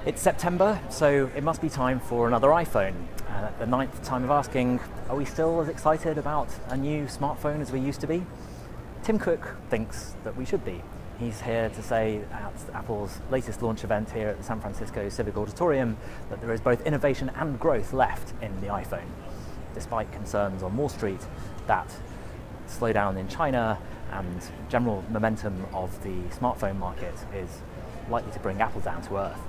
It's September, so it must be time for another iPhone. At the 9th time of asking, are we still as excited about a new smartphone as we used to be? Tim Cook thinks that we should be. He's here to say at Apple's latest launch event here at the San Francisco Civic Auditorium that there is both innovation and growth left in the iPhone, despite concerns on Wall Street that slowdown in China and general momentum of the smartphone market is likely to bring Apple down to earth.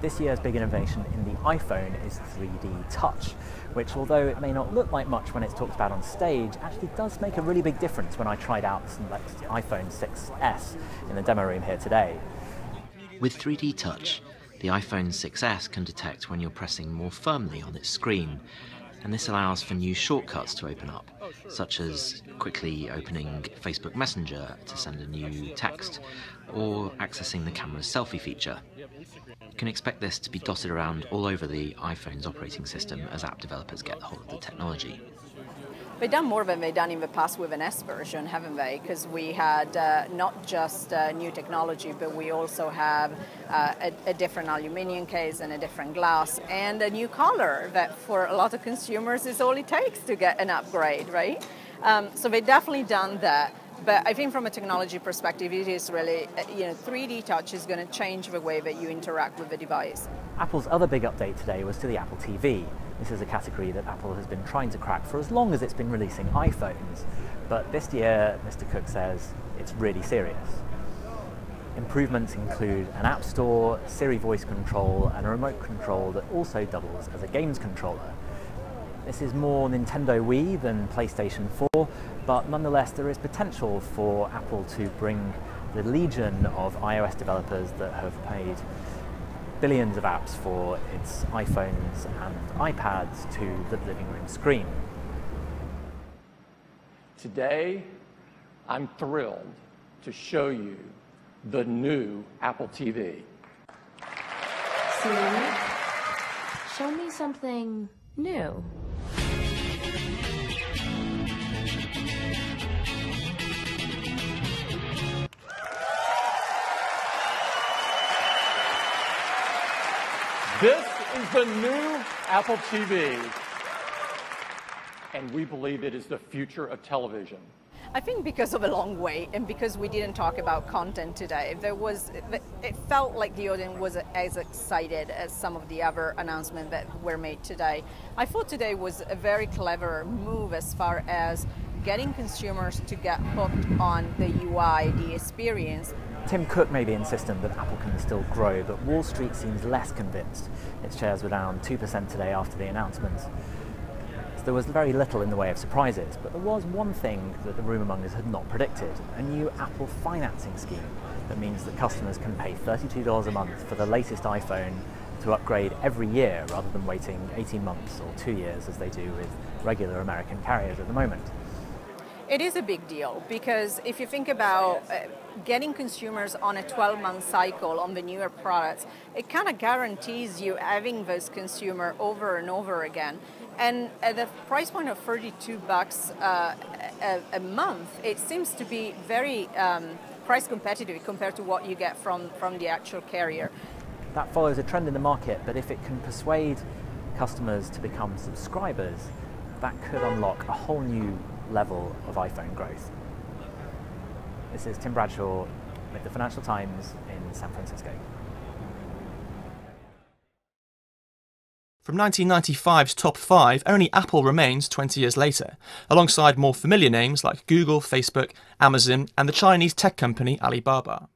This year's big innovation in the iPhone is 3D Touch, which, although it may not look like much when it's talked about on stage, actually does make a really big difference when I tried out the iPhone 6s in the demo room here today. With 3D Touch, the iPhone 6s can detect when you're pressing more firmly on its screen, and this allows for new shortcuts to open up, such as quickly opening Facebook Messenger to send a new text, or accessing the camera's selfie feature. You can expect this to be dotted around all over the iPhone's operating system as app developers get hold of the technology. They've done more than they've done in the past with an S version, haven't they? Because we had not just new technology, but we also have a different aluminium case and a different glass and a new color that for a lot of consumers is all it takes to get an upgrade, right? So they've definitely done that. But I think from a technology perspective, it is really, 3D Touch is going to change the way that you interact with the device. Apple's other big update today was to the Apple TV. This is a category that Apple has been trying to crack for as long as it's been releasing iPhones. But this year, Mr. Cook says it's really serious. Improvements include an app store, Siri voice control, and a remote control that also doubles as a games controller. This is more Nintendo Wii than PlayStation 4, but nonetheless there is potential for Apple to bring the legion of iOS developers that have paid billions of apps for its iPhones and iPads to the living room screen. Today, I'm thrilled to show you the new Apple TV. Siri, show me something new. This is the new Apple TV, and we believe it is the future of television. I think because of a long wait and because we didn't talk about content today, it felt like the audience was as excited as some of the other announcements that were made today. I thought today was a very clever move as far as getting consumers to get hooked on the UI, the experience. Tim Cook may be insistent that Apple can still grow, but Wall Street seems less convinced. Its shares were down 2% today after the announcement. So there was very little in the way of surprises, but there was one thing that the rumour mongers had not predicted: a new Apple financing scheme that means that customers can pay $32 a month for the latest iPhone to upgrade every year rather than waiting 18 months or 2 years as they do with regular American carriers at the moment. It is a big deal because if you think about getting consumers on a 12-month cycle on the newer products, it kind of guarantees you having those consumers over and over again. And at the price point of $32 a month, it seems to be very price competitive compared to what you get from the actual carrier. That follows a trend in the market, but if it can persuade customers to become subscribers, that could unlock a whole new level of iPhone growth. This is Tim Bradshaw with the Financial Times in San Francisco. From 1995's top 5, only Apple remains 20 years later, alongside more familiar names like Google, Facebook, Amazon, and the Chinese tech company Alibaba.